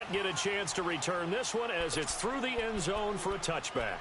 not get a chance to return this one as it's through the end zone for a touchback.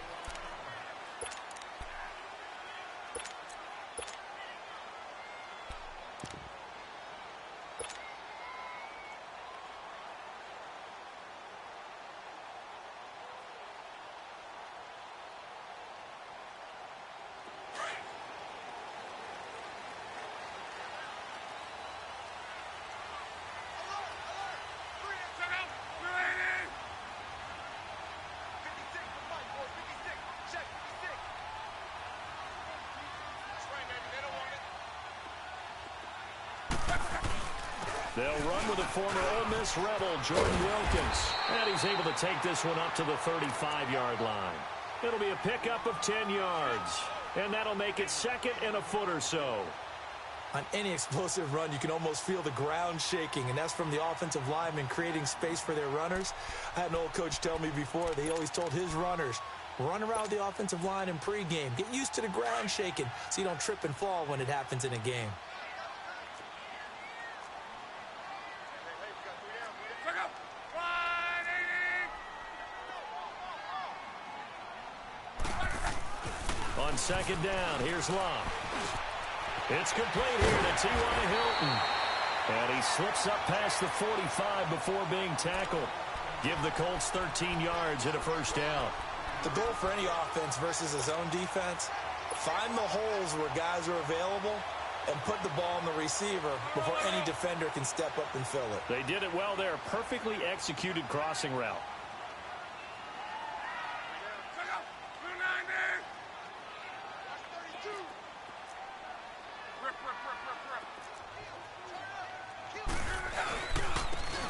They'll run with the former Ole Miss Rebel, Jordan Wilkins. And he's able to take this one up to the 35-yard line. It'll be a pickup of 10 yards. And that'll make it second and a foot or so. On any explosive run, you can almost feel the ground shaking, and that's from the offensive linemen creating space for their runners. I had an old coach tell me before, they always told his runners, run around the offensive line in pregame. Get used to the ground shaking so you don't trip and fall when it happens in a game. On second down, here's Locke. It's complete here to T.Y. Hilton. And he slips up past the 45 before being tackled. Give the Colts 13 yards and a first down. The goal for any offense versus a zone defense, find the holes where guys are available and put the ball on the receiver before any defender can step up and fill it. They did it well there. Perfectly executed crossing route.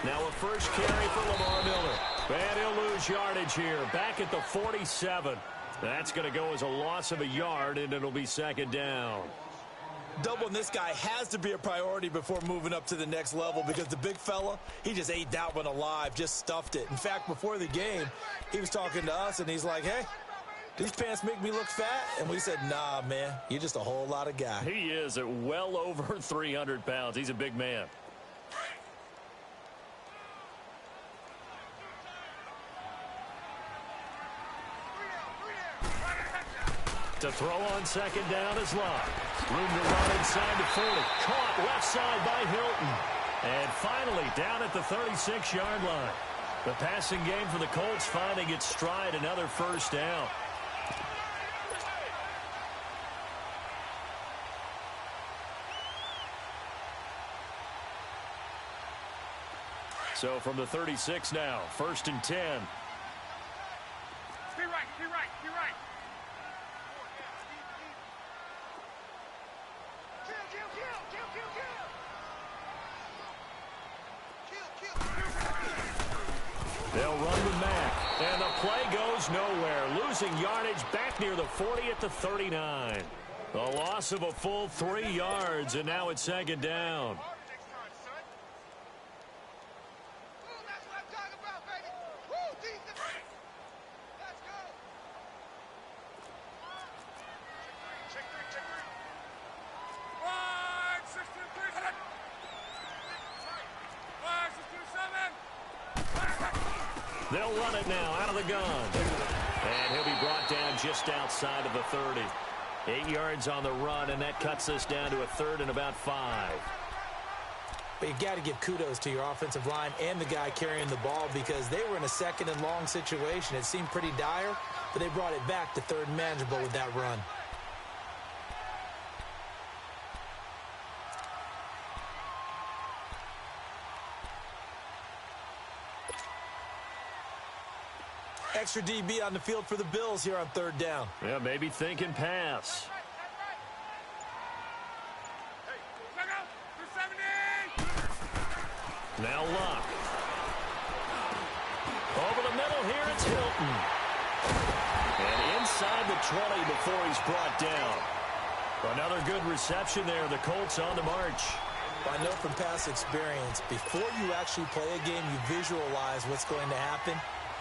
Now a first carry for Lamar Miller. And he'll lose yardage here. Back at the 47. That's going to go as a loss of a yard, and it'll be second down. Doubling this guy has to be a priority before moving up to the next level because the big fella, he just ate that one alive, just stuffed it. In fact, before the game, he was talking to us, and he's like, hey, these pants make me look fat? And we said, nah, man, you're just a whole lot of guy. He is at well over 300 pounds. He's a big man. To throw on second down is Locke. Room to run inside the 40. Caught left side by Hilton. And finally down at the 36-yard line. The passing game for the Colts finding its stride, another first down. So from the 36 now, first and 10. Be right, be right, be right. They'll run with Mack, and the play goes nowhere. Losing yardage back near the 40 at the 39. A loss of a full 3 yards, and now it's second down. They'll run it now out of the gun. And he'll be brought down just outside of the 30. 8 yards on the run, and that cuts us down to a third and about 5. But you got to give kudos to your offensive line and the guy carrying the ball because they were in a second and long situation. It seemed pretty dire, but they brought it back to third and manageable with that run. Extra DB on the field for the Bills here on third down. Yeah, maybe thinking pass. Now Locke. Over the middle here, it's Hilton. And inside the 20 before he's brought down. Another good reception there. The Colts on the march. I know from past experience, before you actually play a game, you visualize what's going to happen.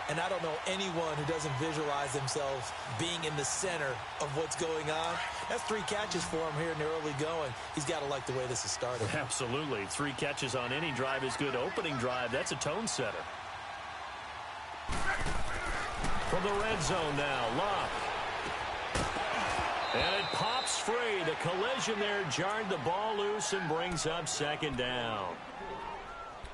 And I don't know anyone who doesn't visualize themselves being in the center of what's going on. That's 3 catches for him here in the early going. He's got to like the way this is started. Absolutely. 3 catches on any drive is good. Opening drive, that's a tone setter. From the red zone now, Luck. And it pops free. The collision there jarred the ball loose and brings up second down.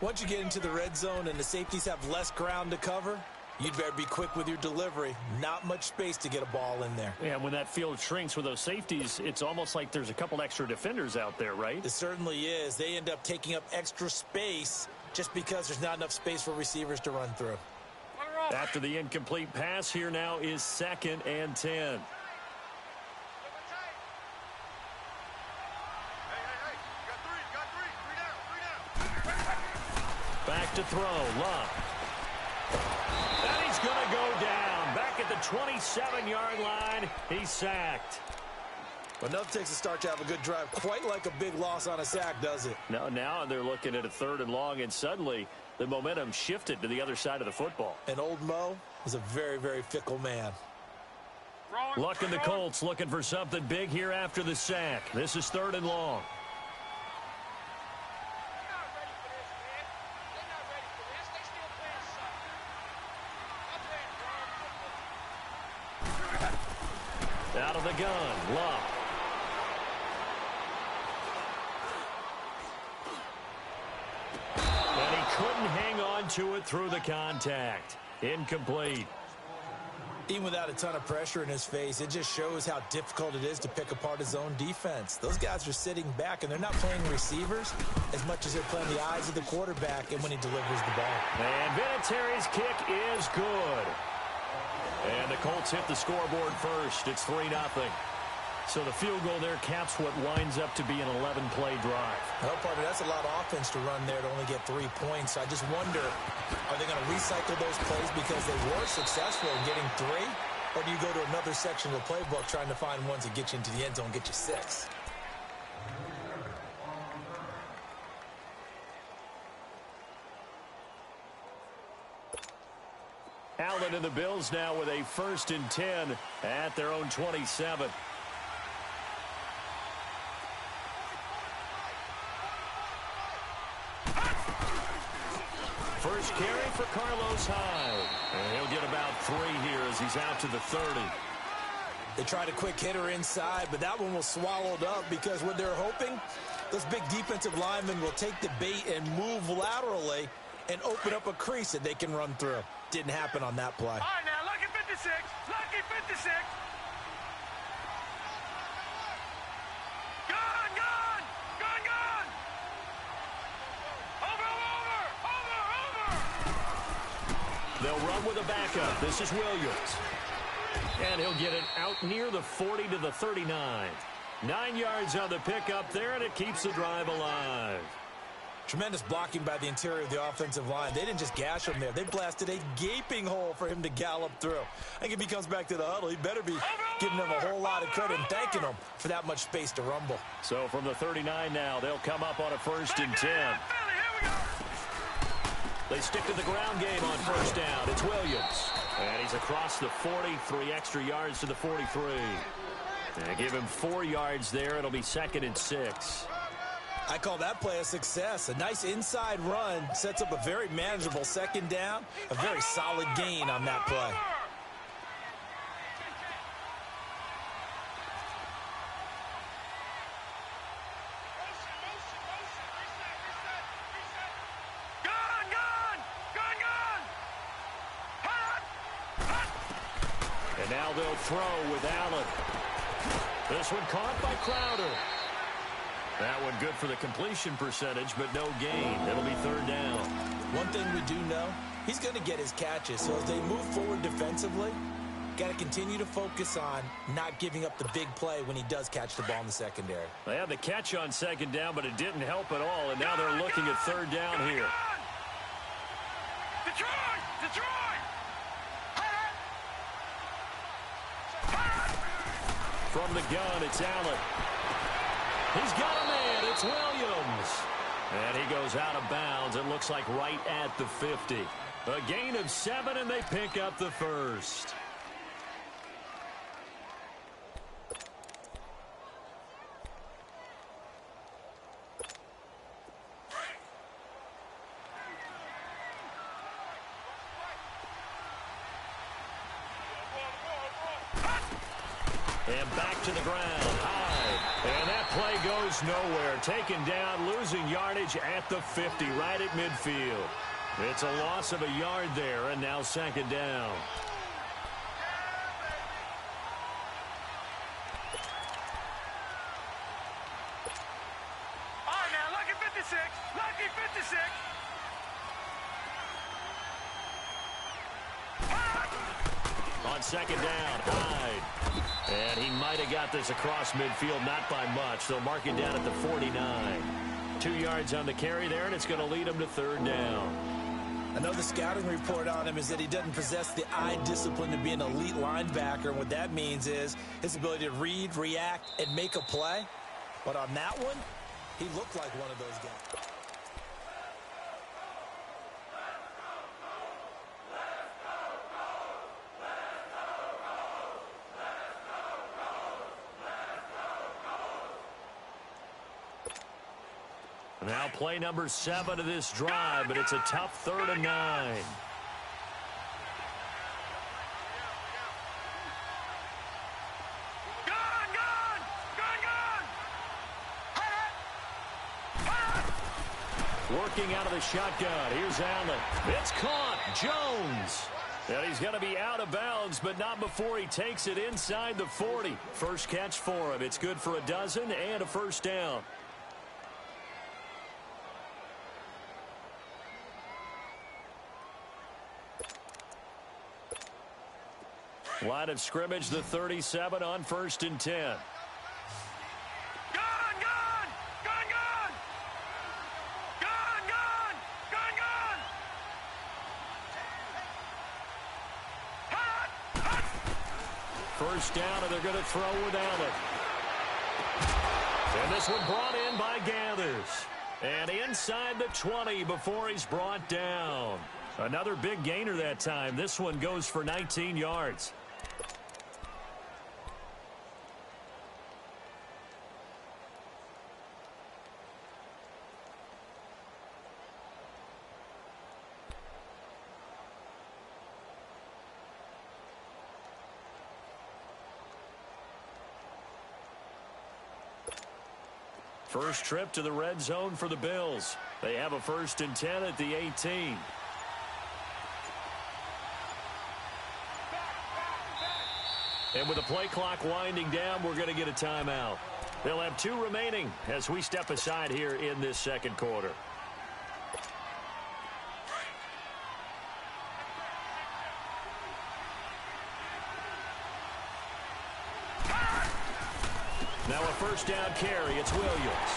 Once you get into the red zone and the safeties have less ground to cover, you'd better be quick with your delivery. Not much space to get a ball in there. Yeah, when that field shrinks with those safeties, it's almost like there's a couple extra defenders out there, right? It certainly is. They end up taking up extra space just because there's not enough space for receivers to run through. After the incomplete pass, here now is 2nd and 10. Back to throw, Luck. And he's going to go down. Back at the 27-yard line, he's sacked. Enough takes a start to have a good drive. Quite like a big loss on a sack, does it? Now they're looking at a 3rd and long, and suddenly the momentum shifted to the other side of the football. And old Mo is a very, very fickle man. Luck and the Colts looking for something big here after the sack. This is 3rd and long. Out of the gun, Luck. And he couldn't hang on to it through the contact. Incomplete. Even without a ton of pressure in his face, it just shows how difficult it is to pick apart his own defense. Those guys are sitting back, and they're not playing receivers as much as they're playing the eyes of the quarterback and when he delivers the ball. And Vinatieri's kick is good. And the Colts hit the scoreboard first. It's 3-0. So the field goal there caps what winds up to be an 11-play drive. Well, partner, that's a lot of offense to run there to only get 3 points. I just wonder, are they going to recycle those plays because they were successful in getting 3? Or do you go to another section of the playbook trying to find ones that get you into the end zone and get you 6? Allen and the Bills now with a 1st and 10 at their own 27. First carry for Carlos Hyde. And he'll get about 3 here as he's out to the 30. They tried a quick hitter inside, but that one was swallowed up because what they're hoping, those big defensive linemen will take the bait and move laterally and open up a crease that they can run through. Didn't happen on that play. All right, now, lucky 56. Lucky 56. Gone, gone. Gone, gone. Over. They'll run with a backup. This is Williams. And he'll get it out near the 40 to the 39. 9 yards on the pickup there, and it keeps the drive alive. Tremendous blocking by the interior of the offensive line. They didn't just gash him there. They blasted a gaping hole for him to gallop through. I think if he comes back to the huddle, he better be giving them a whole lot of credit and thanking them for that much space to rumble. So from the 39 now, they'll come up on a 1st and 10. They stick to the ground game on 1st down. It's Williams. And he's across the 40, 3 extra yards to the 43. And give him 4 yards there. It'll be 2nd and 6. I call that play a success. A nice inside run sets up a very manageable 2nd down. A very solid gain on that play. And now they'll throw with Allen. This one caught by Crowder. That one good for the completion percentage, but no gain. It'll be 3rd down. One thing we do know, he's going to get his catches. So as they move forward defensively, got to continue to focus on not giving up the big play when he does catch the ball in the secondary. They had the catch on 2nd down, but it didn't help at all, and now they're looking at 3rd down here. Detroit! Detroit! From the gun, it's Allen. He's got a man. It's Williams. And he goes out of bounds. It looks like right at the 50. A gain of 7, and they pick up the 1st. And back to the ground. High. And that play goes nowhere. Taken down, losing yardage at the 50, right at midfield. It's a loss of a yard there, and now second down. All right, now, lucky 56. Lucky 56. On second down, Hyde. And he might have got this across midfield, not by much. They'll mark it down at the 49. 2 yards on the carry there, and it's going to lead him to third down. Another scouting report on him is that he doesn't possess the eye discipline to be an elite linebacker. And what that means is his ability to read, react, and make a play. But on that one, he looked like one of those guys. Now play number 7 of this drive, but it's a tough 3rd and 9. Working out of the shotgun. Here's Allen. It's caught. Jones. And he's going to be out of bounds, but not before he takes it inside the 40. First catch for him. It's good for a dozen and a first down. Line of scrimmage, the 37 on 1st and 10. First down, and they're going to throw without it. And this one brought in by Gathers. And inside the 20 before he's brought down. Another big gainer that time. This one goes for 19 yards. First trip to the red zone for the Bills. They have a 1st and 10 at the 18. And with the play clock winding down, we're going to get a timeout. They'll have 2 remaining as we step aside here in this second quarter. Now a first down carry. It's Williams.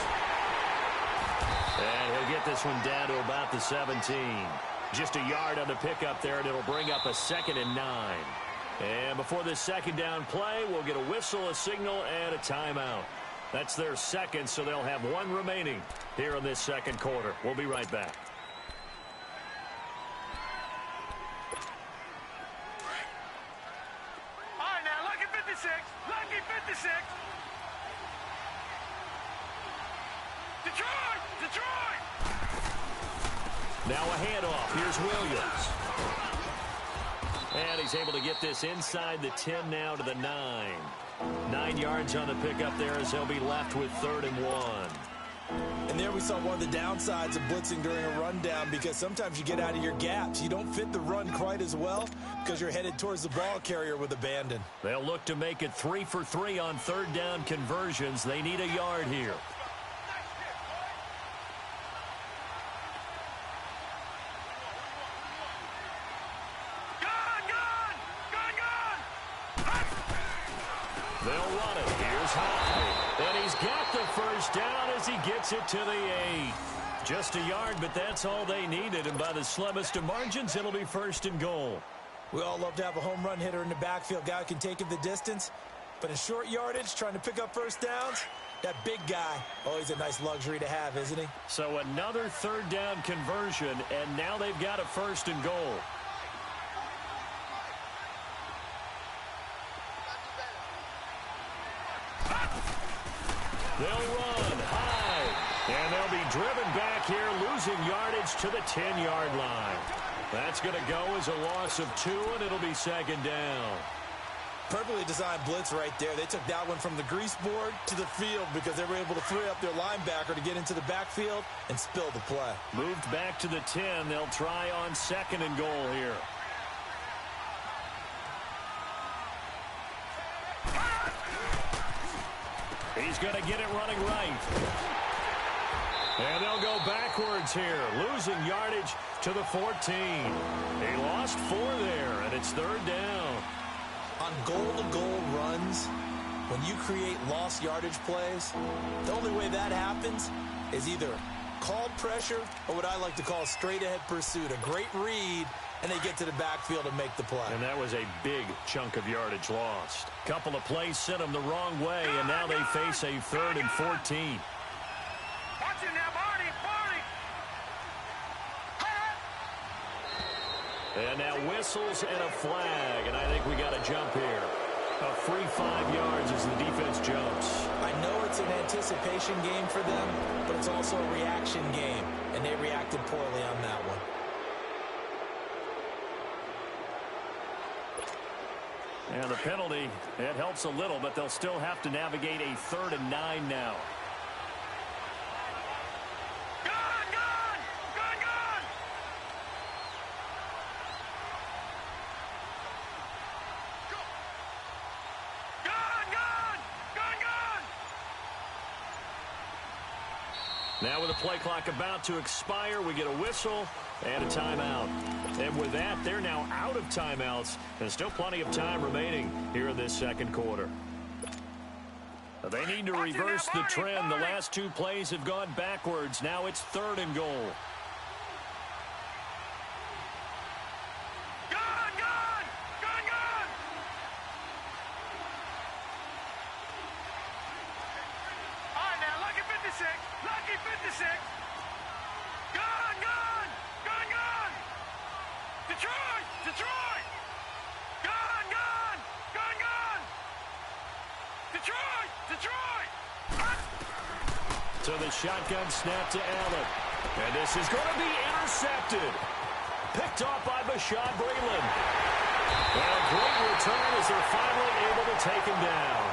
And he'll get this one down to about the 17. Just a yard on the pickup there, and it'll bring up a 2nd and 9. And before this second down play, we'll get a whistle, a signal, and a timeout. That's their second, so they'll have 1 remaining here in this second quarter. We'll be right back. All right, now, lucky 56. Lucky 56. Detroit! Detroit! Now a handoff. Here's Williams. And he's able to get this inside the 10 now to the 9. 9 yards on the pickup there as they'll be left with 3rd and 1. And there we saw one of the downsides of blitzing during a rundown, because sometimes you get out of your gaps. You don't fit the run quite as well because you're headed towards the ball carrier with abandon. They'll look to make it 3 for 3 on 3rd down conversions. They need a yard here. They'll run it. Here's Hyde. And he's got the first down as he gets it to the 8. Just a yard, but that's all they needed. And by the slimmest of margins, it'll be 1st and goal. We all love to have a home run hitter in the backfield. Guy who can take it the distance. But in short yardage, trying to pick up first downs, that big guy, always a nice luxury to have, isn't he? So another 3rd down conversion, and now they've got a 1st and goal. They'll run high, and they'll be driven back here, losing yardage to the 10-yard line. That's going to go as a loss of 2, and it'll be 2nd down. Perfectly designed blitz right there. They took that one from the grease board to the field because they were able to free up their linebacker to get into the backfield and spill the play. Moved back to the 10. They'll try on 2nd and goal here. He's going to get it running right. And they'll go backwards here, losing yardage to the 14. They lost 4 there, and it's 3rd down. On goal-to-goal runs, when you create lost yardage plays, the only way that happens is either called pressure or what I like to call straight-ahead pursuit. A great read, and they get to the backfield and make the play. And that was a big chunk of yardage lost. Couple of plays sent them the wrong way, and now they face a 3rd and 14. Watch it now, Barney, Barney. And now whistles and a flag, and I think we got a jump here. A free 5 yards as the defense jumps. I know it's an anticipation game for them, but it's also a reaction game, and they reacted poorly on that one. And the penalty, it helps a little, but they'll still have to navigate a 3rd and 9 now. Now with the play clock about to expire, we get a whistle and a timeout. And with that, they're now out of timeouts and still plenty of time remaining here in this 2nd quarter. They need to reverse the trend. The last 2 plays have gone backwards. Now it's 3rd and goal. So the shotgun snap to Allen. And this is going to be intercepted. Picked off by Bashaud Breeland. And a great return as they're finally able to take him down.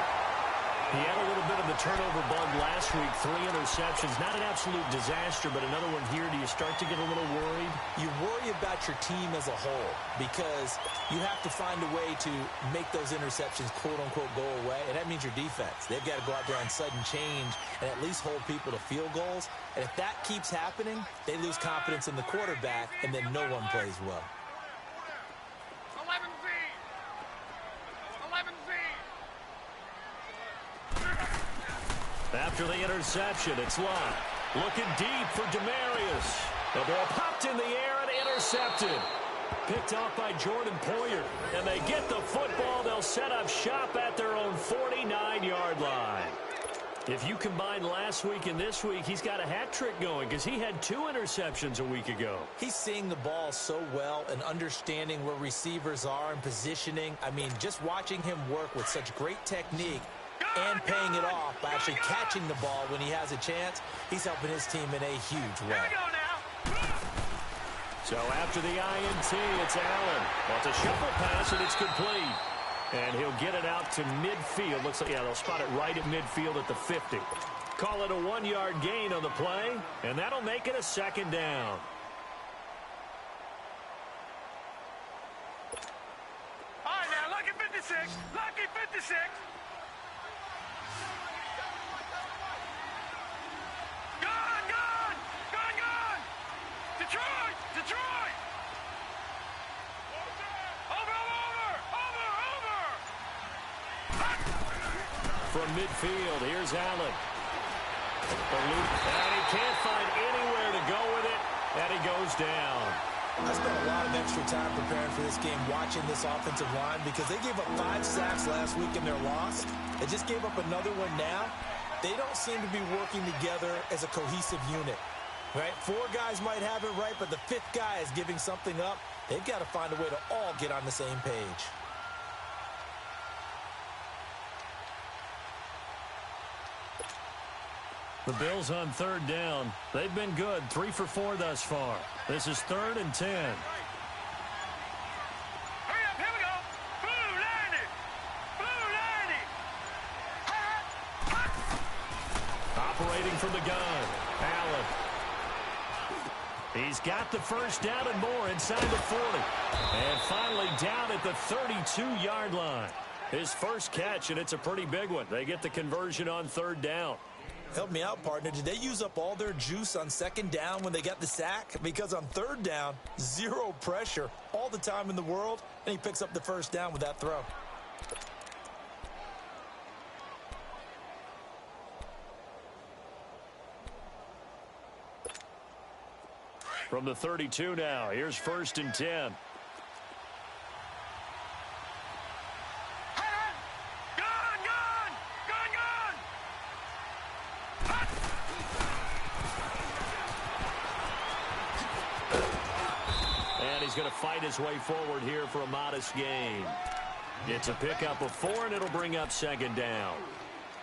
He had a little bit of the turnover bug last week. 3 interceptions. Not an absolute disaster, but another one here. Do you start to get a little worried? You worry about your team as a whole because you have to find a way to make those interceptions, quote-unquote, go away, and that means your defense. They've got to go out there on sudden change and at least hold people to field goals. And if that keeps happening, they lose confidence in the quarterback, and then no one plays well. 11Z. 11Z. After the interception, it's Lott. Looking deep for Demarius. The ball popped in the air and intercepted. Picked off by Jordan Poyer. And they get the football. They'll set up shop at their own 49-yard line. If you combine last week and this week, he's got a hat trick going because he had 2 interceptions a week ago. He's seeing the ball so well and understanding where receivers are and positioning. I mean, just watching him work with such great technique and paying it off by actually catching the ball when he has a chance, he's helping his team in a huge way. So after the INT, it's Allen. Well, it's a shuffle pass, and it's complete. And he'll get it out to midfield. Looks like, yeah, they'll spot it right at midfield at the 50. Call it a 1-yard gain on the play, and that'll make it a 2nd down. All right, now, lucky 56. Lucky 56. Detroit! Detroit! Over! From midfield, here's Allen. And he can't find anywhere to go with it, and he goes down. I spent a lot of extra time preparing for this game watching this offensive line because they gave up 5 sacks last week in their loss. They just gave up another one now. They don't seem to be working together as a cohesive unit. Right? 4 guys might have it right, but the 5th guy is giving something up. They've got to find a way to all get on the same page. The Bills on 3rd down. They've been good, 3 for 4 thus far. This is 3rd and 10. Hurry up, here we go. Boo, landed. operating from the gun. Allen. He's got the first down and more inside the 40. And finally down at the 32-yard line. His first catch, and it's a pretty big one. They get the conversion on third down. Help me out, partner. Did they use up all their juice on second down when they got the sack? Because on third down, zero pressure, all the time in the world, and he picks up the first down with that throw. From the 32 now, here's 1st and 10. He's going to fight his way forward here for a modest gain. It's a pickup of 4, and it'll bring up 2nd down.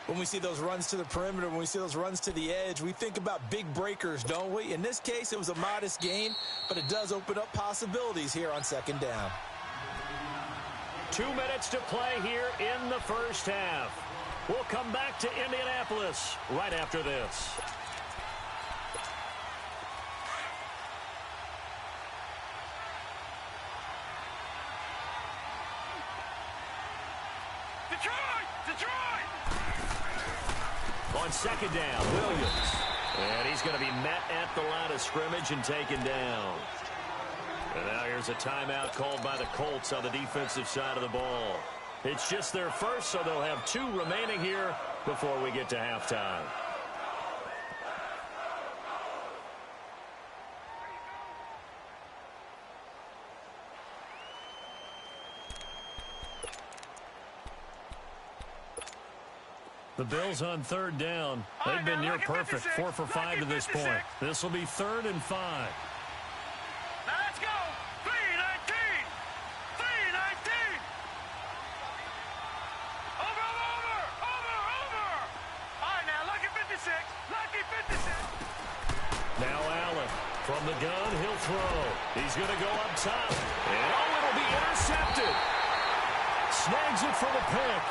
When we see those runs to the perimeter, when we see those runs to the edge, we think about big breakers, don't we? In this case, it was a modest gain, but it does open up possibilities here on 2nd down. 2 minutes to play here in the first half. We'll come back to Indianapolis right after this. On 2nd down, Williams. And he's going to be met at the line of scrimmage and taken down. And now here's a timeout called by the Colts on the defensive side of the ball. It's just their first, so they'll have 2 remaining here before we get to halftime. The Bills on 3rd down. They've been near perfect, 4 for 5 to this point. This will be 3rd and 5. Now let's go. 3-19. 3-19. Over. All right, now, lucky 56. Lucky 56. Now Allen from the gun. He'll throw. He's going to go up top. And, it'll be intercepted. Snags it for the pick.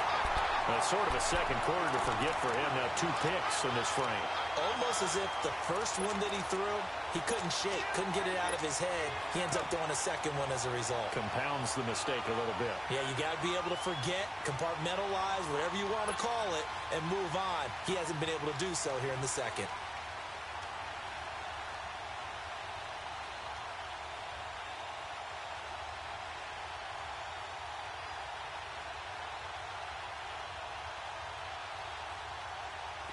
That's sort of a second quarter to forget for him. Now 2 picks in this frame. Almost as if the first one that he threw, he couldn't shake, couldn't get it out of his head. He ends up throwing a second one as a result. Compounds the mistake a little bit. Yeah, you got to be able to forget, compartmentalize, whatever you want to call it, and move on. He hasn't been able to do so here in the second.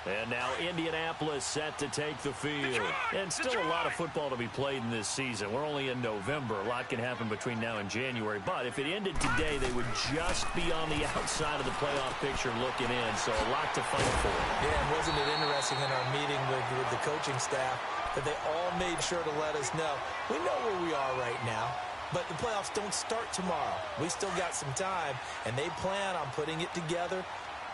And now Indianapolis set to take the field. And still a lot of football to be played in this season. We're only in November. A lot can happen between now and January. But if it ended today, they would just be on the outside of the playoff picture looking in. So a lot to fight for. Yeah, and wasn't it interesting in our meeting with the coaching staff that they all made sure to let us know, we know where we are right now, but the playoffs don't start tomorrow. We still got some time, and they plan on putting it together,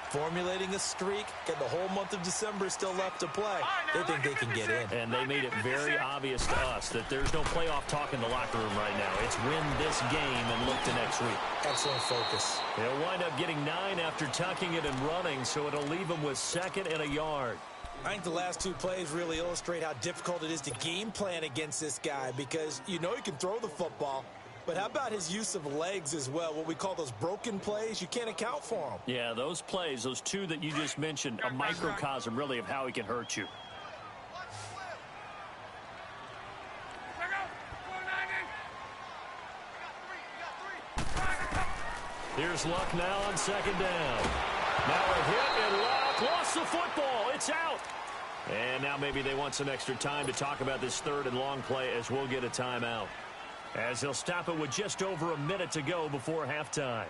formulating a streak, got the whole month of December still left to play. They think they can get in. And they made it very obvious to us that there's no playoff talk in the locker room right now. It's win this game and look to next week. Excellent focus. They'll wind up getting 9 after tucking it and running, so it'll leave them with 2nd and a yard. I think the last 2 plays really illustrate how difficult it is to game plan against this guy because you know he can throw the football. But how about his use of legs as well, what we call those broken plays? You can't account for them. Yeah, those plays, those 2 that you just mentioned, a microcosm really of how he can hurt you. Here's Luck now on 2nd down. Now a hit and Luck lost the football. It's out. And now maybe they want some extra time to talk about this 3rd and long play as we'll get a timeout. As they'll stop it with just over a minute to go before halftime.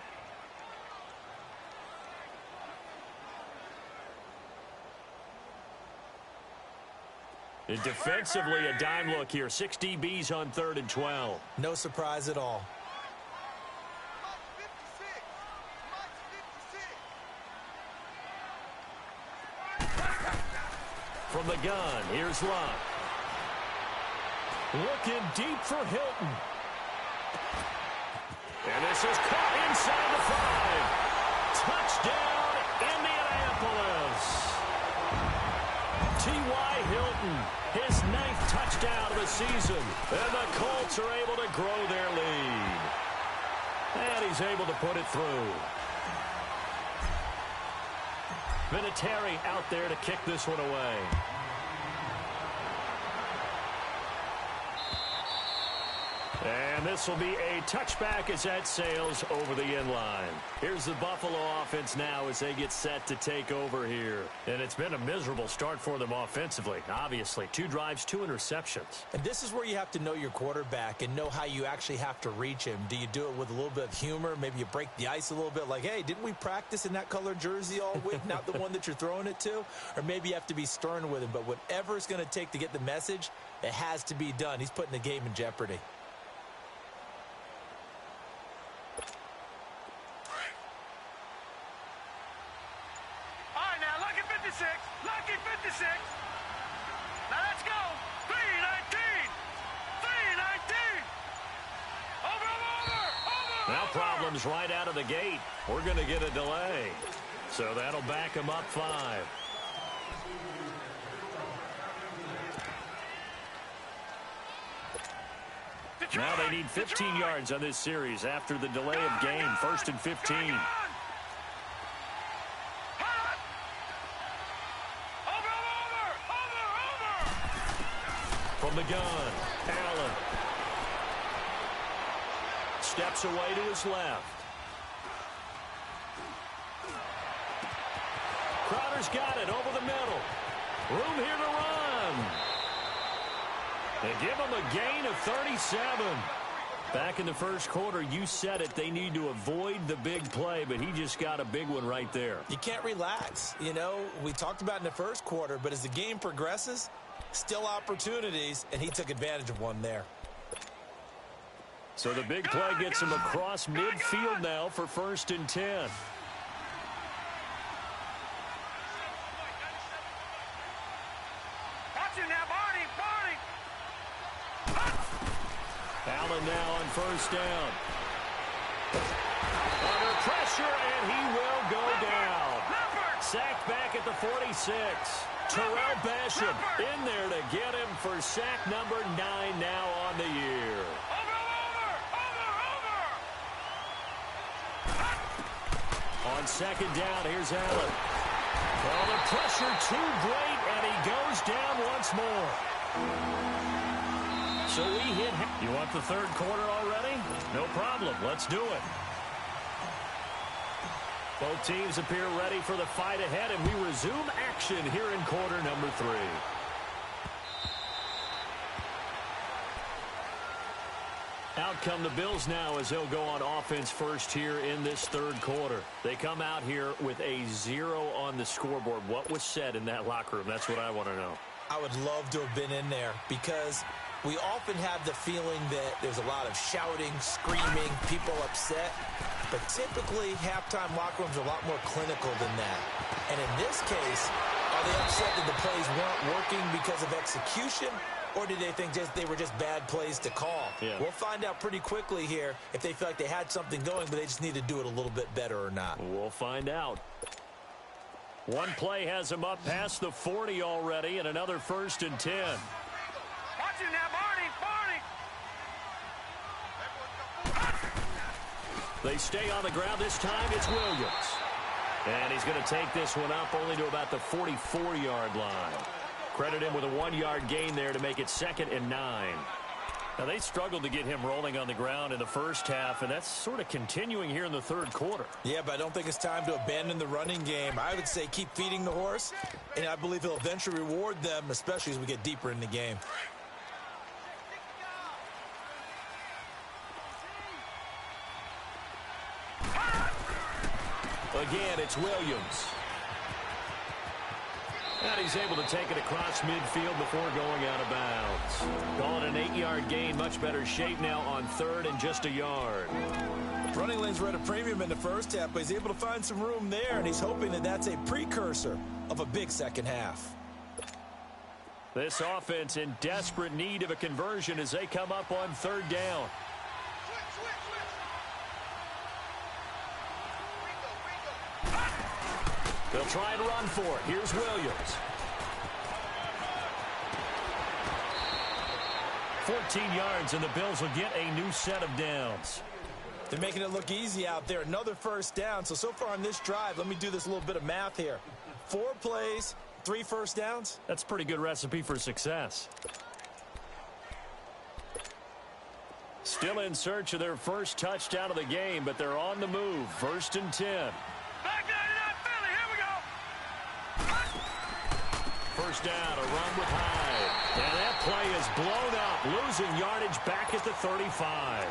And defensively, a dime look here. 6 DBs on 3rd and 12. No surprise at all. From the gun, here's Luck. Looking deep for Hilton. And this is caught inside the 5. Touchdown, Indianapolis. T.Y. Hilton, his 9th touchdown of the season. And the Colts are able to grow their lead. And he's able to put it through. Vinatieri out there to kick this one away. And this will be a touchback as that sails over the end line. Here's the Buffalo offense now as they get set to take over here. And it's been a miserable start for them offensively, obviously. 2 drives, 2 interceptions. And this is where you have to know your quarterback and know how you actually have to reach him. Do you do it with a little bit of humor? Maybe you break the ice a little bit like, hey, didn't we practice in that color jersey all week, not the one that you're throwing it to? Or maybe you have to be stern with him. But whatever it's going to take to get the message, it has to be done. He's putting the game in jeopardy. Lucky 56. Now let's go. 319. 319. Over. Now problems right out of the gate. We're going to get a delay. So that'll back them up 5. Now they need 15 yards on this series after the delay of game. 1st and 15. From the gun, Allen. Steps away to his left. Crowder's got it over the middle. Room here to run. They give him a gain of 37. Back in the first quarter, you said it, they need to avoid the big play, but he just got a big one right there. You can't relax. You know, we talked about in the first quarter, but as the game progresses, still opportunities, and he took advantage of one there. So the big play gets him across midfield now for 1st and 10. Watching now, Barney. Allen now on 1st down. Under pressure, and he will go down. Sacked back at the 46. Terrell Basham in there to get him for sack number 9 now on the year. On 2nd down, here's Allen. Well, the pressure too great, and he goes down once more. So we hit. You want the 3rd quarter already? No problem. Let's do it. Both teams appear ready for the fight ahead, and we resume action here in quarter number 3. Out come the Bills now as they'll go on offense first here in this 3rd quarter. They come out here with a 0 on the scoreboard. What was said in that locker room? That's what I want to know. I would love to have been in there because we often have the feeling that there's a lot of shouting, screaming, people upset. But typically, halftime locker rooms are a lot more clinical than that. And in this case, are they upset that the plays weren't working because of execution? Or did they think they were just bad plays to call? Yeah. We'll find out pretty quickly here if they feel like they had something going, but they just need to do it a little bit better or not. We'll find out. One play has them up past the 40 already, and another 1st and 10. Watching now, Barney. They stay on the ground. This time it's Williams. And he's going to take this one up only to about the 44-yard line. Credit him with a 1-yard gain there to make it 2nd and 9. Now, they struggled to get him rolling on the ground in the first half, and that's sort of continuing here in the 3rd quarter. Yeah, but I don't think it's time to abandon the running game. I would say keep feeding the horse, and I believe he'll eventually reward them, especially as we get deeper in the game. Again, it's Williams. And he's able to take it across midfield before going out of bounds. Call it an 8-yard gain. Much better shape now on 3rd and just a yard. Running lanes were at a premium in the first half, but he's able to find some room there, and he's hoping that that's a precursor of a big second half. This offense in desperate need of a conversion as they come up on 3rd down. They'll try and run for it. Here's Williams. 14 yards, and the Bills will get a new set of downs. They're making it look easy out there. Another first down. So far on this drive, let me do this little bit of math here. 4 plays, 3 first downs. That's a pretty good recipe for success. Still in search of their first touchdown of the game, but they're on the move. 1st and 10. Back 99 Philly, here we go. First down, a run with Hyde. And that play is blown up, losing yardage back at the 35.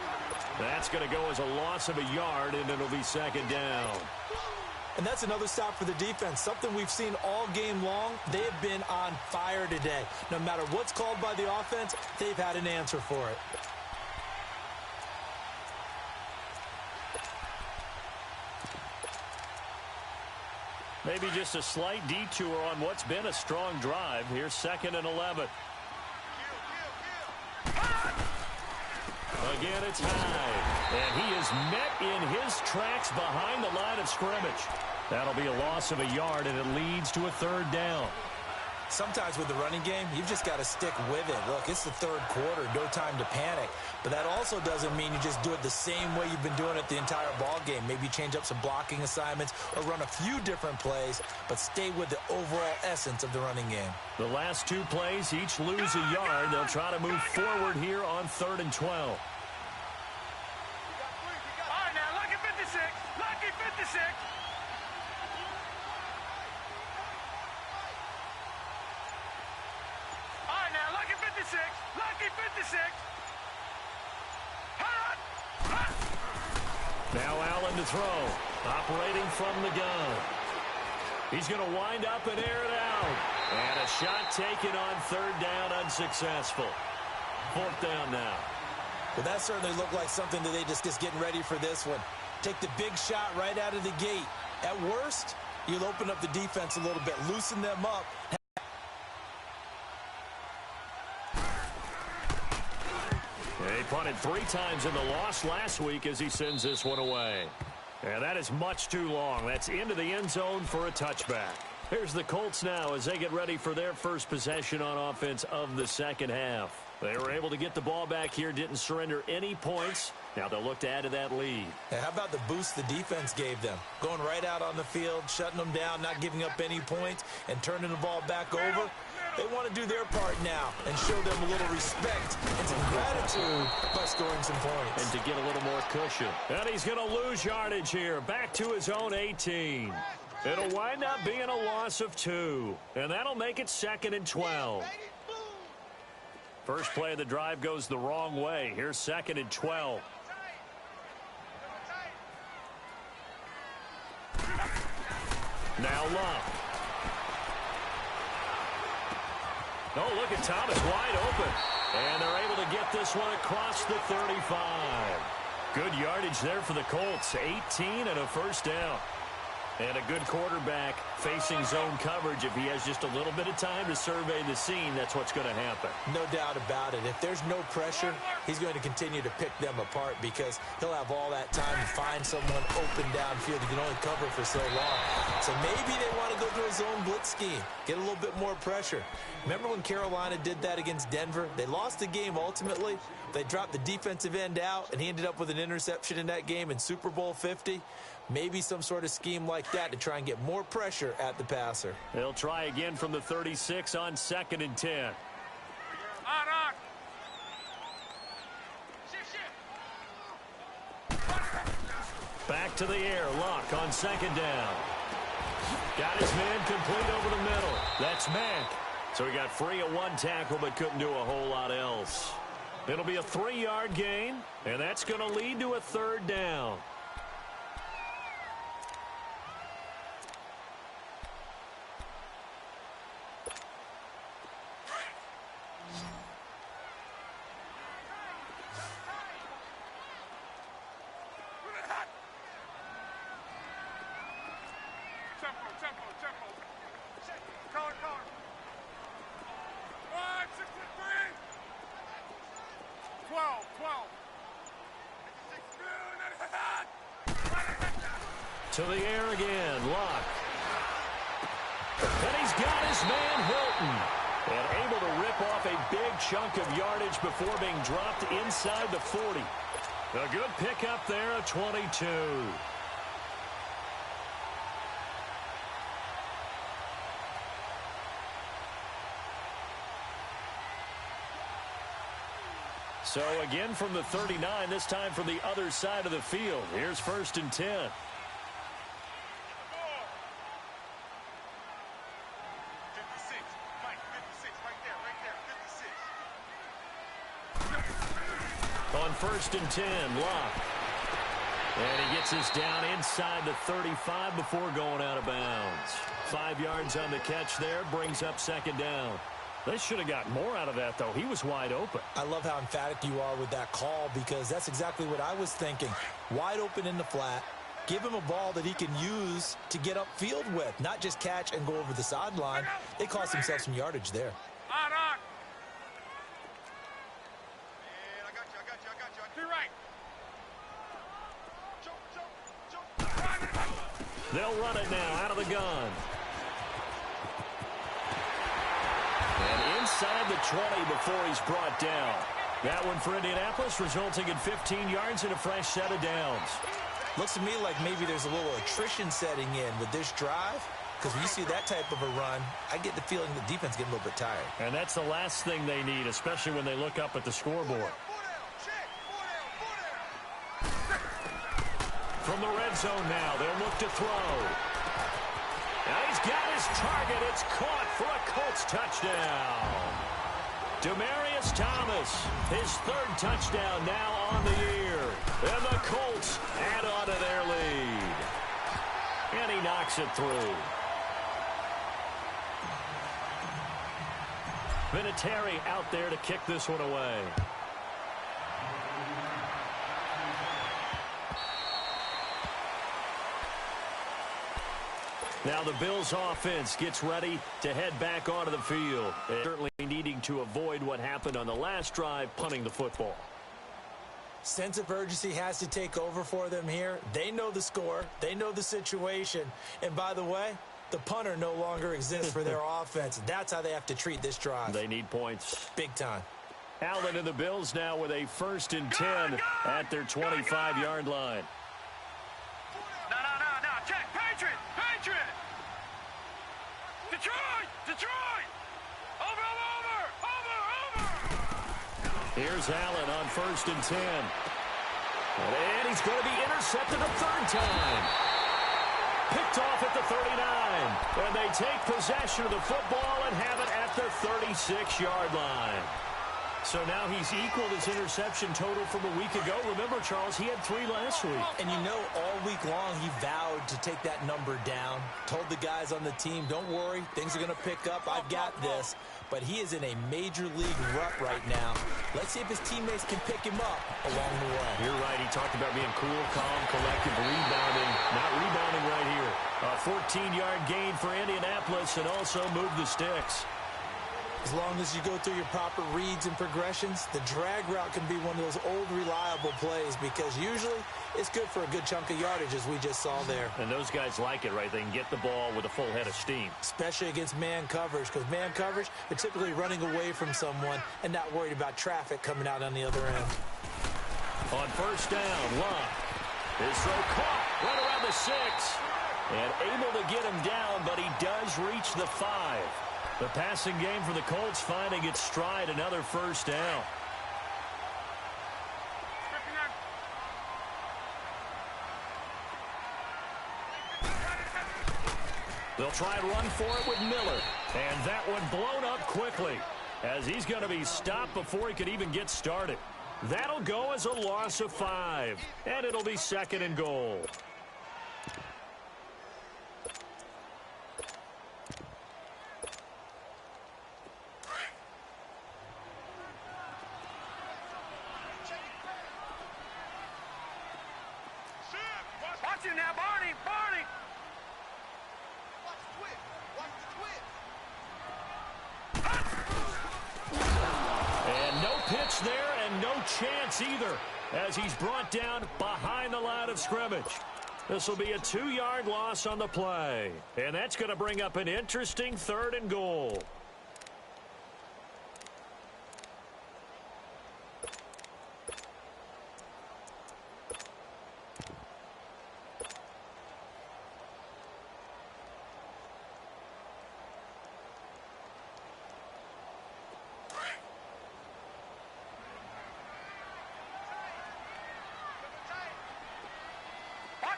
That's going to go as a loss of a yard, and it'll be 2nd down. And that's another stop for the defense, something we've seen all game long. They have been on fire today. No matter what's called by the offense, they've had an answer for it. Maybe just a slight detour on what's been a strong drive. Here's 2nd and 11. Again, it's Hyde. And he is met in his tracks behind the line of scrimmage. That'll be a loss of a yard, and it leads to a 3rd down. Sometimes with the running game, you've just got to stick with it. Look, it's the 3rd quarter, no time to panic. But that also doesn't mean you just do it the same way you've been doing it the entire ball game. Maybe change up some blocking assignments or run a few different plays, but stay with the overall essence of the running game. The last 2 plays each lose a yard. They'll try to move forward here on 3rd and 12. All right, now, lucky 56. Lucky 56. All right, now, lucky 56. Lucky 56. Hot. Hot. Now Allen to throw. Operating from the gun. He's going to wind up and air it out. And a shot taken on 3rd down, unsuccessful. 4th down now. Well, that certainly looked like something that they just getting ready for this one. Take the big shot right out of the gate. At worst, you'll open up the defense a little bit, loosen them up. He punted 3 times in the loss last week as he sends this one away. And that is much too long. That's into the end zone for a touchback. Here's the Colts now as they get ready for their first possession on offense of the 2nd half. They were able to get the ball back here, didn't surrender any points. Now they'll look to add to that lead. How about the boost the defense gave them? Going right out on the field, shutting them down, not giving up any points, and turning the ball back over. They want to do their part now and show them a little respect and some gratitude by scoring some points. And to get a little more cushion. And he's going to lose yardage here, back to his own 18. It'll wind up being a loss of 2. And that'll make it 2nd and 12. First play of the drive goes the wrong way. Here's 2nd and 12. Now Love. Oh, look at Thomas wide open. And they're able to get this one across the 35. Good yardage there for the Colts. 18 and a 1st down. And a good quarterback facing zone coverage. If he has just a little bit of time to survey the scene, that's what's going to happen. No doubt about it. If there's no pressure, he's going to continue to pick them apart because he'll have all that time to find someone open downfield. He can only cover for so long. So maybe they want to go to a zone blitz scheme, get a little bit more pressure. Remember when Carolina did that against Denver? They lost the game ultimately. They dropped the defensive end out, and he ended up with an interception in that game in Super Bowl 50. Maybe some sort of scheme like that to try and get more pressure at the passer. They'll try again from the 36 on 2nd and 10. On. Back to the air. Luck on 2nd down. Got his man complete over the middle. That's Mack. So he got free of 1 tackle but couldn't do a whole lot else. It'll be a 3-yard gain, and that's going to lead to a 3rd down. Tempo. Color. 1, 6, 3. 12. To the air again. Luck. And he's got his man Hilton. And able to rip rip off a big chunk of yardage before being dropped inside the 40. A good pickup there, a 22. So again from the 39, this time from the other side of the field. Here's 1st and 10. On 1st and 10, Locke. And he gets this down inside the 35 before going out of bounds. 5 yards on the catch there, brings up 2nd down. They should have got more out of that, though. He was wide open. I love how emphatic you are with that call because that's exactly what I was thinking. Wide open in the flat. Give him a ball that he can use to get upfield with, not just catch and go over the sideline. They cost themselves some yardage there. On. I got you. To your right. They'll run it now out of the gun. And inside the 20 before he's brought down. That one for Indianapolis, resulting in 15 yards and a fresh set of downs. Looks to me like maybe there's a little attrition setting in with this drive. Because when you see that type of a run, I get the feeling the defense getting a little bit tired. And that's the last thing they need, especially when they look up at the scoreboard. From the red zone now, they'll look to throw. Now he's got his target. It's caught for a Colts touchdown. Demaryius Thomas, his 3rd touchdown now on the year. And the Colts add on to their lead. And he knocks it through. Vinatieri out there to kick this one away. Now the Bills offense gets ready to head back onto the field. Certainly needing to avoid what happened on the last drive, punting the football. Sense of urgency has to take over for them here. They know the score. They know the situation. And by the way, the punter no longer exists for their offense. That's how they have to treat this drive. They need points. Big time. Allen and the Bills now with a 1st and 10 at their 25-yard line. No. Check. Patriot. Detroit. Over. Here's Allen on 1st and 10. And he's going to be intercepted a 3rd time. Picked off at the 39. And they take possession of the football and have it at the 36-yard line. So now he's equaled his interception total from a week ago. Remember, Charles, he had 3 last week. And you know, all week long he vowed to take that number down. Told the guys on the team, don't worry, things are going to pick up. I've got this. But he is in a major league rut right now. Let's see if his teammates can pick him up along the way. You're right. He talked about being cool, calm, collective, rebounding. Not rebounding right here. A 14-yard gain for Indianapolis and also move the sticks. As long as you go through your proper reads and progressions, the drag route can be one of those old reliable plays because usually it's good for a good chunk of yardage as we just saw there. And those guys like it, right? They can get the ball with a full head of steam. Especially against man coverage because man coverage, they're typically running away from someone and not worried about traffic coming out on the other end. On 1st down, Locke. His throw caught right around the 6. And able to get him down, but he does reach the 5. The passing game for the Colts finding its stride, another 1st down. They'll try and run for it with Miller. And that one blown up quickly as he's going to be stopped before he could even get started. That'll go as a loss of 5. And it'll be 2nd and goal. Watch him now, Barney. And no pitch there and no chance either as he's brought down behind the line of scrimmage. This will be a 2-yard loss on the play. And that's going to bring up an interesting 3rd and goal.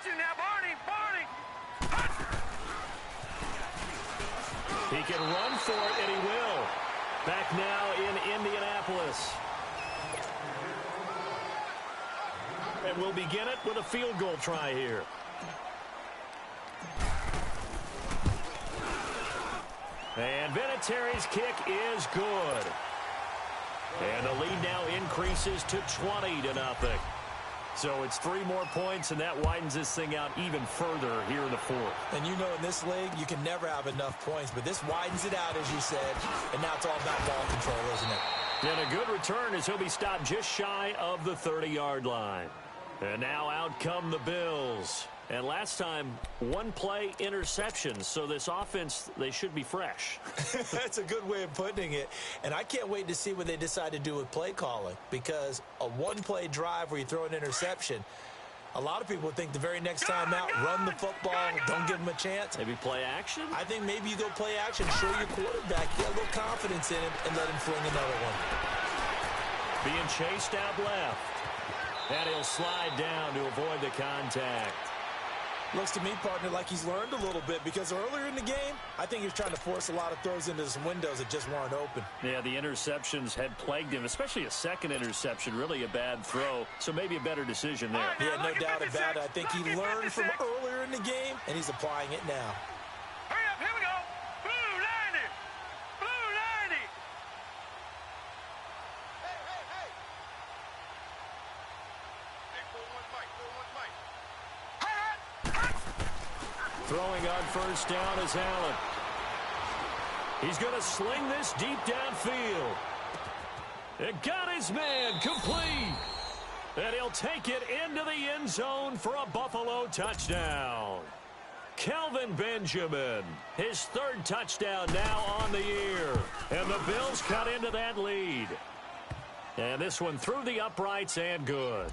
got you now, Barney. Barney. He can run for it, and he will. Back now in Indianapolis. And we'll begin it with a field goal try here. And Vinatieri's kick is good. And the lead now increases to 20-0. So it's 3 more points, and that widens this thing out even further here in the fourth. And you know in this league, you can never have enough points, but this widens it out, as you said, and now it's all about ball control, isn't it? And a good return as he'll be stopped just shy of the 30-yard line. And now out come the Bills. And last time, 1-play interceptions. So this offense, they should be fresh. That's a good way of putting it. And I can't wait to see what they decide to do with play calling. Because a 1-play drive where you throw an interception, a lot of people think the very next time out, run the football, don't give them a chance. Maybe play action? I think maybe you go play action, show your quarterback, get a little confidence in him, and let him fling another one. Being chased out left. And he'll slide down to avoid the contact. Looks to me, partner, like he's learned a little bit because earlier in the game, I think he was trying to force a lot of throws into some windows that just weren't open. Yeah, the interceptions had plagued him, especially a second interception, really a bad throw. So maybe a better decision there. Yeah, no doubt about it. I think he learned from earlier in the game, and he's applying it now. Hurry up, here we go. Blue 90. Blue 90. Throwing on first down is Allen. He's going to sling this deep downfield. It got his man complete. And he'll take it into the end zone for a Buffalo touchdown. Kelvin Benjamin, his 3rd touchdown now on the year. And the Bills cut into that lead. And this one through the uprights and good.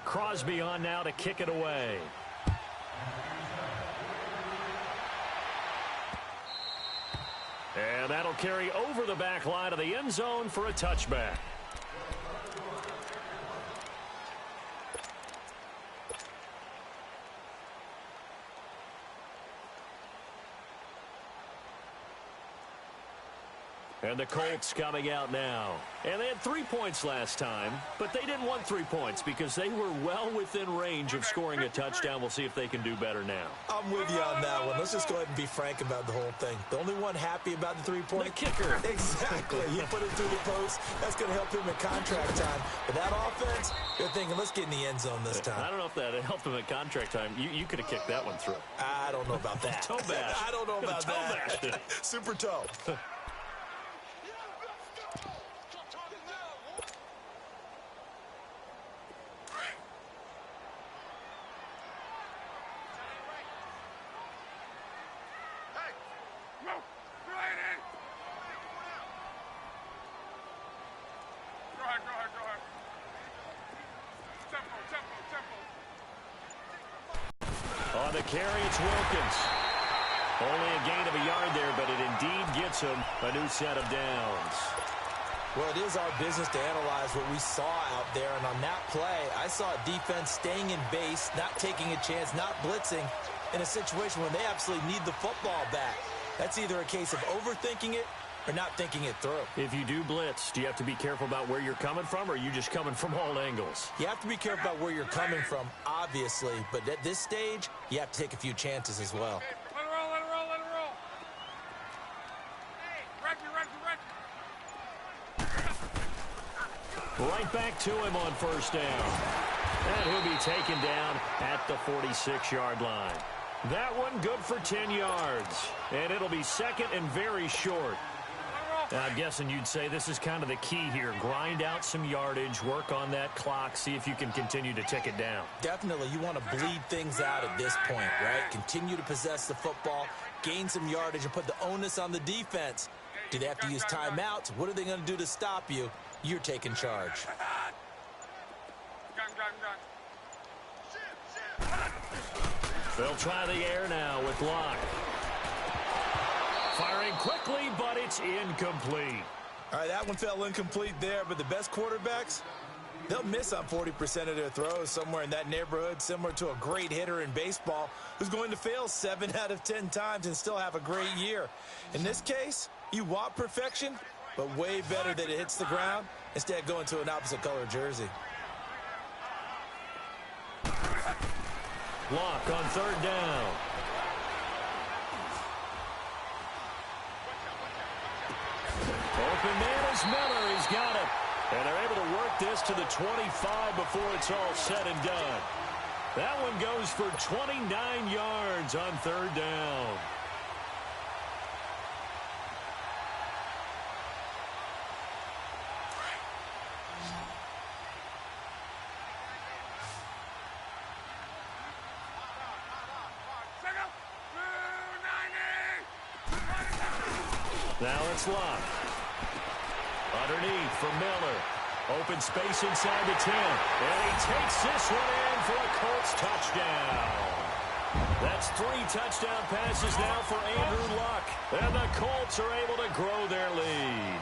Crosby on now to kick it away. And that'll carry over the back line of the end zone for a touchback. And the Colts coming out now. And they had 3 points last time, but they didn't want 3 points because they were well within range of scoring a touchdown. We'll see if they can do better now. I'm with you on that one. Let's just go ahead and be frank about the whole thing. The only one happy about the 3-point? The kicker. Exactly. He put it through the post. That's going to help him in contract time. But that offense, they're thinking, let's get in the end zone this time. I don't know if that helped him at contract time. You could have kicked that one through. I don't know about that. Toe bash. I don't know about toe that. Bashed it. Super toe. On the carry, it's Wilkins. Only a gain of a yard there, but it indeed gets him a new set of downs. Well, it is our business to analyze what we saw out there, and on that play, I saw a defense staying in base, not taking a chance, not blitzing, in a situation when they absolutely need the football back. That's either a case of overthinking it or not thinking it through. If you do blitz, do you have to be careful about where you're coming from, or are you just coming from all angles? You have to be careful about where you're coming from, obviously, but at this stage, you have to take a few chances as well. Let it roll, let it roll, let it roll. Hey, Right back to him on first down. And he'll be taken down at the 46-yard line. That one good for 10 yards. And it'll be second and very short. I'm guessing you'd say this is kind of the key here. Grind out some yardage, work on that clock, see if you can continue to tick it down. Definitely, you want to bleed things out at this point, right? Continue to possess the football, gain some yardage, and put the onus on the defense. Do they have to use timeouts? What are they going to do to stop you? You're taking charge. They'll try the air now with Locke. Firing quickly, but it's incomplete. All right, that one fell incomplete there, but the best quarterbacks, They'll miss on 40% of their throws, somewhere in that neighborhood, similar to a great hitter in baseball who's going to fail 7 out of 10 times and still have a great year. In this case, you want perfection, but way better that it hits the ground instead of going to an opposite color jersey. Block on third down. Open man is Miller. He's got it. And they're able to work this to the 25 before it's all said and done. That one goes for 29 yards on third down. Now it's Locke. Underneath for Miller. Open space inside the 10. And he takes this one in for a Colts touchdown. That's 3 touchdown passes now for Andrew Luck. And the Colts are able to grow their lead.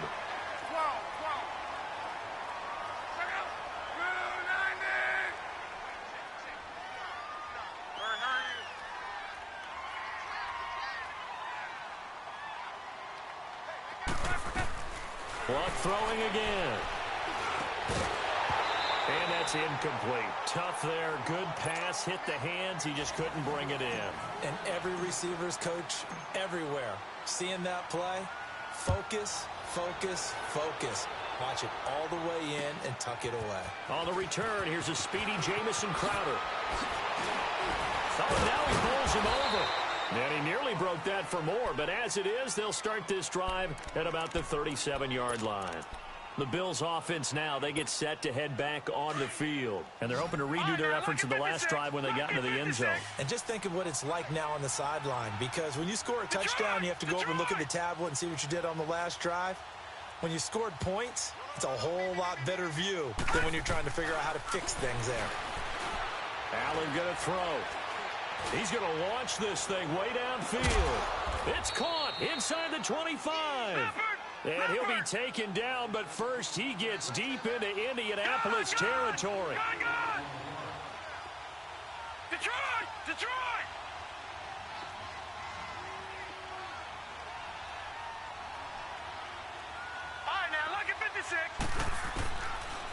Luck throwing again. And that's incomplete. Tough there. Good pass. Hit the hands. He just couldn't bring it in. And every receiver's coach everywhere. Seeing that play, focus, focus, focus. Watch it all the way in and tuck it away. On the return, here's a speedy Jamison Crowder. Oh, now he pulls him over. And he nearly broke that for more, but as it is, they'll start this drive at about the 37-yard line. The Bills' offense now, they get set to head back on the field. And they're hoping to redo their efforts in the last drive when they got into the end zone. And just think of what it's like now on the sideline, because when you score a touchdown, you have to go over and look at the tablet and see what you did on the last drive. When you scored points, it's a whole lot better view than when you're trying to figure out how to fix things there. Allen going to throw. He's going to launch this thing way downfield. It's caught inside the 25. And he'll be taken down, but first he gets deep into Indianapolis territory. Detroit! Detroit! All right, now, look at 56.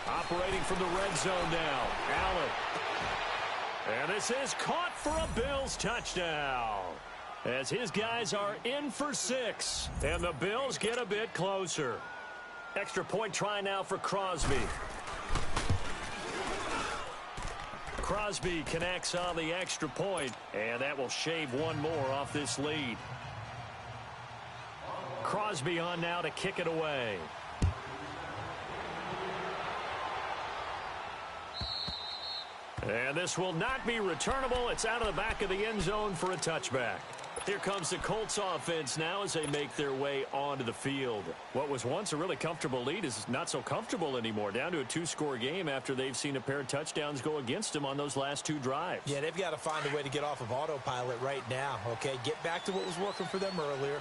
Operating from the red zone now. Allen. And this is caught for a Bills touchdown. As his guys are in for 6. And the Bills get a bit closer. Extra point try now for Crosby. Crosby connects on the extra point, and that will shave one more off this lead. Crosby on now to kick it away. And this will not be returnable. It's out of the back of the end zone for a touchback. Here comes the Colts offense now as they make their way onto the field. What was once a really comfortable lead is not so comfortable anymore. Down to a 2-score game after they've seen a pair of touchdowns go against them on those last 2 drives. Yeah, they've got to find a way to get off of autopilot right now, okay? Get back to what was working for them earlier.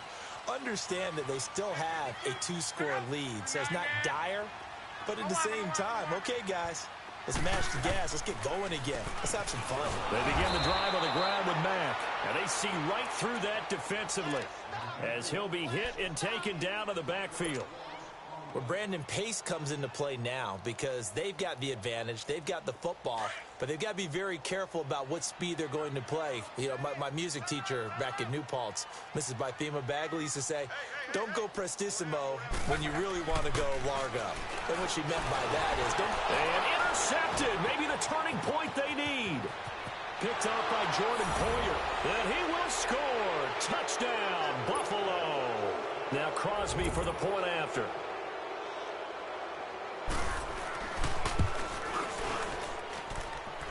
Understand that they still have a 2-score lead, so it's not dire, but at the same time, okay, guys, let's mash the gas. Let's get going again. Let's have some fun. They begin the drive on the ground with Mack. And they see right through that defensively as he'll be hit and taken down to the backfield. Well, Brandon, pace comes into play now because they've got the advantage. They've got the football, but they've got to be very careful about what speed they're going to play. You know, my music teacher back in New Paltz, Mrs. Bythema Bagley, used to say, don't go prestissimo when you really want to go largo. And what she meant by that is don't... And intercepted. Maybe the turning point they need. Picked up by Jordan Poyer. And he will score. Touchdown, Buffalo. Now Crosby for the point after.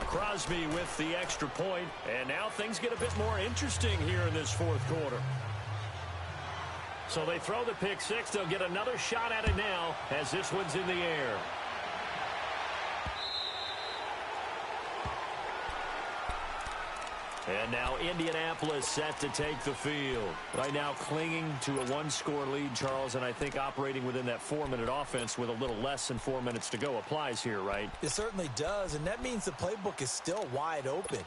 Crosby with the extra point, and now things get a bit more interesting here in this fourth quarter. So they throw the pick six. They'll get another shot at it now as this one's in the air. And now Indianapolis set to take the field. Right now clinging to a one-score lead, Charles, and I think operating within that 4-minute offense with a little less than 4 minutes to go applies here, right? It certainly does, and that means the playbook is still wide open.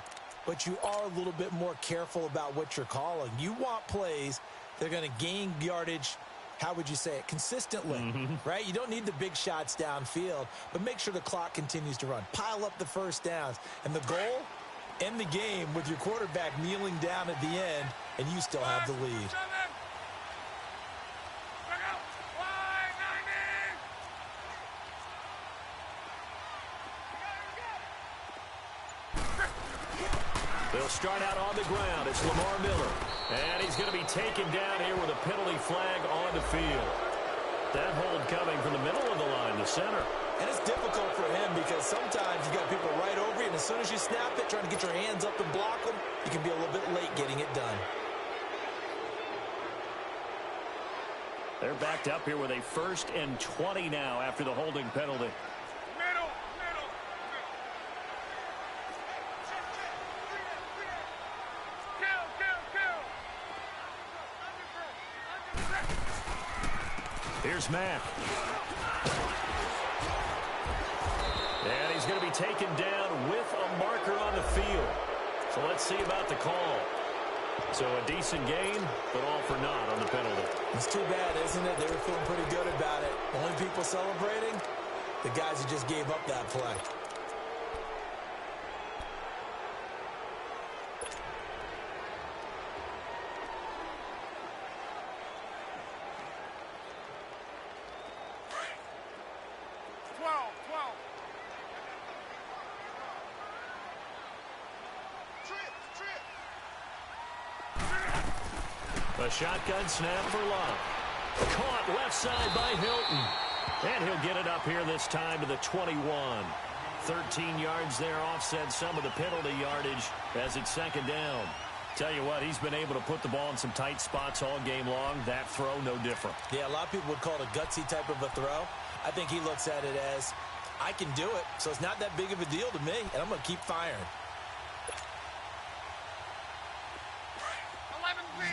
But you are a little bit more careful about what you're calling. You want plays that are going to gain yardage, how would you say it, consistently, right? You don't need the big shots downfield, but make sure the clock continues to run. Pile up the first downs. And the goal, end the game with your quarterback kneeling down at the end, and you still have the lead. They'll start out on the ground. It's Lamar Miller. And he's going to be taken down here with a penalty flag on the field. That hold coming from the middle of the line to center. And it's difficult for him because sometimes you got people right over you, and as soon as you snap it, trying to get your hands up and block them, you can be a little bit late getting it done. They're backed up here with a 1st and 20 now after the holding penalty. Here's Mack. And he's going to be taken down with a marker on the field. So let's see about the call. So a decent gain, but all for naught on the penalty. It's too bad, isn't it? They were feeling pretty good about it. Only people celebrating, the guys who just gave up that play. A shotgun snap for Love. Caught left side by Hilton. And he'll get it up here this time to the 21. 13 yards there, offset some of the penalty yardage as it's 2nd down. Tell you what, he's been able to put the ball in some tight spots all game long. That throw, no different. Yeah, a lot of people would call it a gutsy type of a throw. I think he looks at it as, I can do it, so it's not that big of a deal to me, and I'm going to keep firing. 11 lead.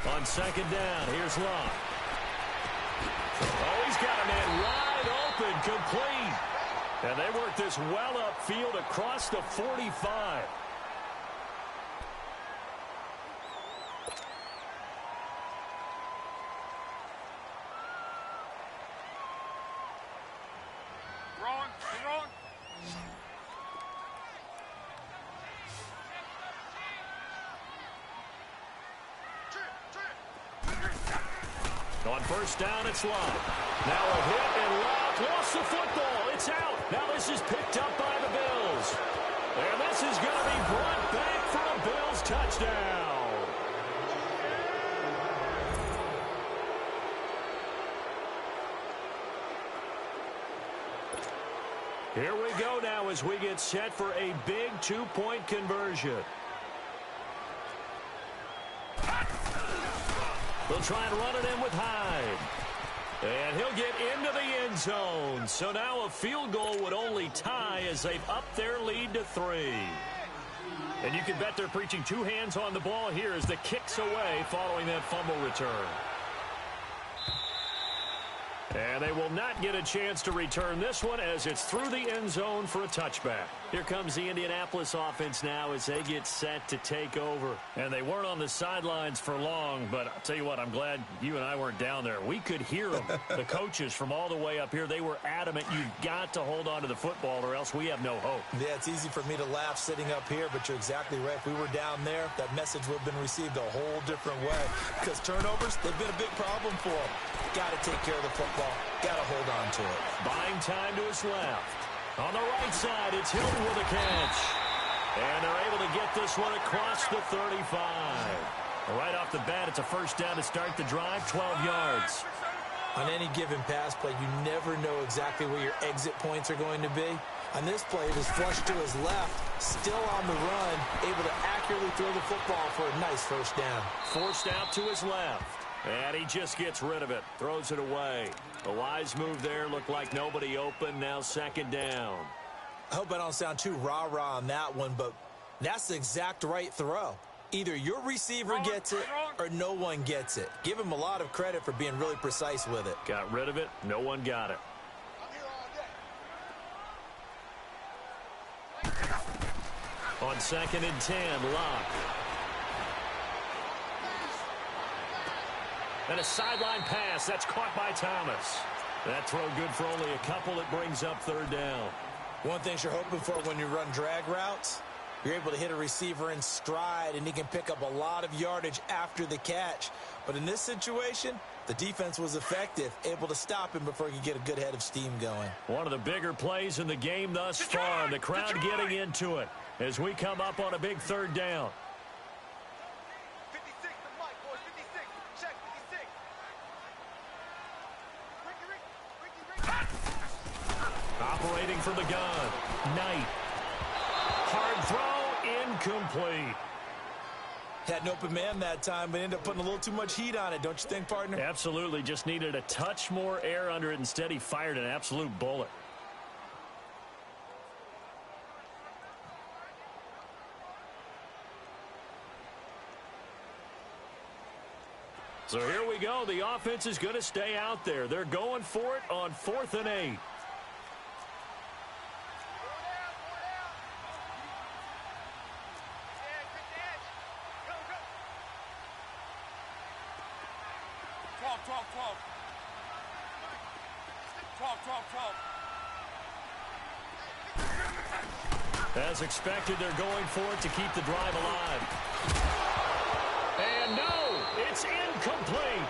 On 2nd down, here's Love. Oh, he's got a man wide open, complete. And they work this well upfield across the 45. On 1st down, it's Love. Now a hit, and Love lost the football. It's out. Now this is picked up by the Bills. And this is going to be brought back for a Bills touchdown. Here we go now as we get set for a big 2-point conversion. They'll try and run it in with Hyde. And he'll get into the end zone. So now a field goal would only tie as they've upped their lead to 3. And you can bet they're preaching 2 hands on the ball here as the kick's away following that fumble return. And they will not get a chance to return this one as it's through the end zone for a touchback. Here comes the Indianapolis offense now as they get set to take over. And they weren't on the sidelines for long, but I'll tell you what, I'm glad you and I weren't down there. We could hear them. The coaches from all the way up here, they were adamant, you've got to hold on to the football or else we have no hope. Yeah, it's easy for me to laugh sitting up here, but you're exactly right. If we were down there, that message would have been received a whole different way. Because turnovers, they've been a big problem for them. Got to take care of the football. Got to hold on to it. Buying time to his left. On the right side, it's Hilton with a catch. And they're able to get this one across the 35. Right off the bat, it's a 1st down to start the drive, 12 yards. On any given pass play, you never know exactly where your exit points are going to be. On this play, it was flushed to his left, still on the run, able to accurately throw the football for a nice first down. Forced out to his left, and he just gets rid of it, throws it away. A wise move there, looked like nobody open, now second down. I hope I don't sound too rah-rah on that one, but that's the exact right throw. Either your receiver gets it or no one gets it. Give him a lot of credit for being really precise with it. Got rid of it. No one got it. On 2nd and 10, Locke. And a sideline pass. That's caught by Thomas. That throw good for only a couple. It brings up 3rd down. One thing you're hoping for when you run drag routes, you're able to hit a receiver in stride, and he can pick up a lot of yardage after the catch. But in this situation, the defense was effective, able to stop him before he could get a good head of steam going. One of the bigger plays in the game thus far, and the crowd getting into it as we come up on a big 3rd down. 56 to Mike, boys. 56. Check 56. Operating from the gun. Knight. Hard throw, incomplete. Had an open man that time, but ended up putting a little too much heat on it, don't you think, partner? Absolutely. Just needed a touch more air under it. Instead, he fired an absolute bullet. So here we go. The offense is going to stay out there. They're going for it on 4th and 8. As expected, they're going for it to keep the drive alive. And no, it's incomplete.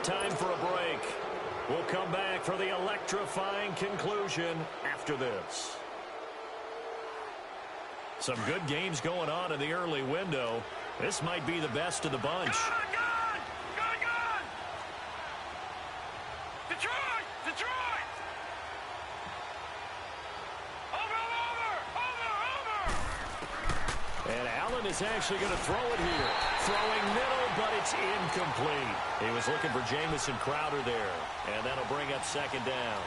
Time for a break. We'll come back for the electrifying conclusion after this. Some good games going on in the early window. This might be the best of the bunch. Is actually going to throw it here. Throwing middle, but it's incomplete. He was looking for Jamison Crowder there, and that'll bring up 2nd down.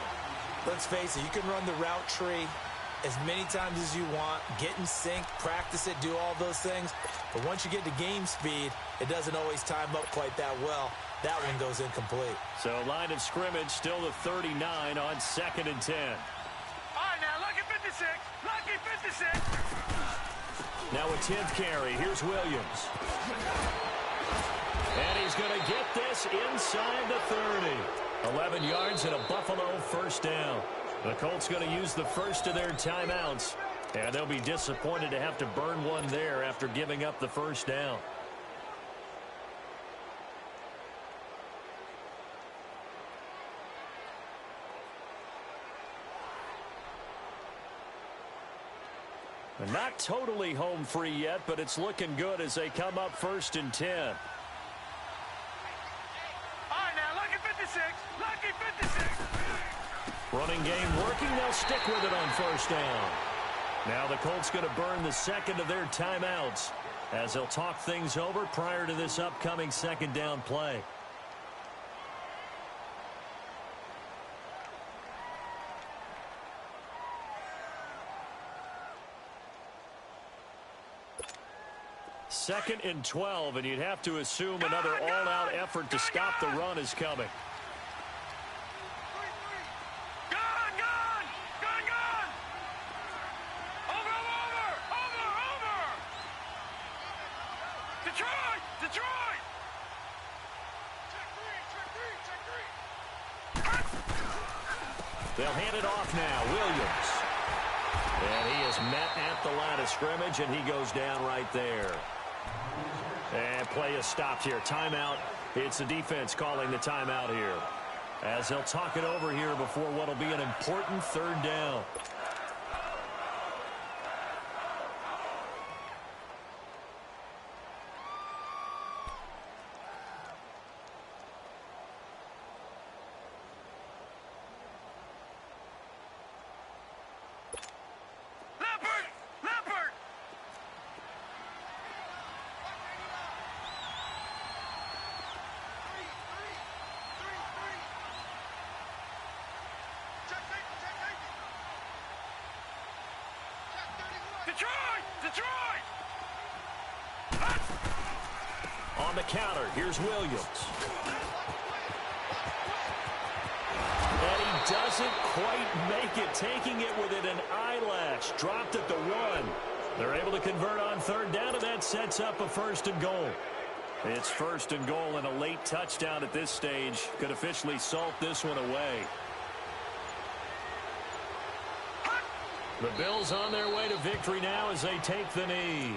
Let's face it, you can run the route tree as many times as you want, get in sync, practice it, do all those things. But once you get to game speed, it doesn't always time up quite that well. That one goes incomplete. So line of scrimmage still the 39 on 2nd and 10. All right, now, lucky 56. Lucky 56. Now a 10th carry. Here's Williams. And he's going to get this inside the 30. 11 yards and a Buffalo 1st down. The Colts going to use the first of their timeouts. And they'll be disappointed to have to burn one there after giving up the 1st down. Not totally home free yet, but it's looking good as they come up 1st and 10. All right, now, lucky 56. Lucky 56. Running game working. They'll stick with it on 1st down. Now the Colts going to burn the 2nd of their timeouts as they'll talk things over prior to this upcoming 2nd down play. Second and 12, and you'd have to assume another all-out effort to stop the run is coming. Detroit! They'll hand it off now. Williams. And he is met at the line of scrimmage, and he goes down right there. And play is stopped here. Timeout. It's the defense calling the timeout here, as they'll talk it over here before what will be an important 3rd down. Detroit! Detroit! On the counter, here's Williams. And he doesn't quite make it, taking it within an eyelash. Dropped at the 1. They're able to convert on third down, and that sets up a first and goal. It's first and goal, and a late touchdown at this stage could officially salt this one away. The Bills on their way to victory now as they take the knee.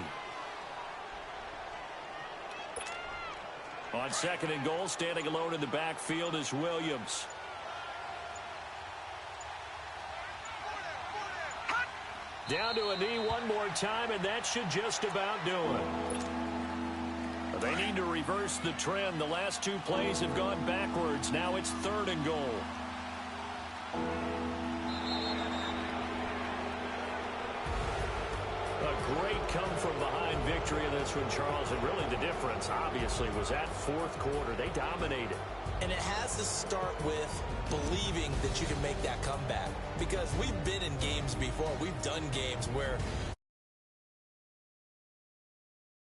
On second and goal, standing alone in the backfield is Williams. Down to a knee one more time, and that should just about do it. They need to reverse the trend. The last 2 plays have gone backwards. Now it's third and goal. A great come-from-behind victory in this one, Charles. And really the difference, obviously, was that fourth quarter. They dominated. And it has to start with believing that you can make that comeback. Because we've been in games before. We've done games where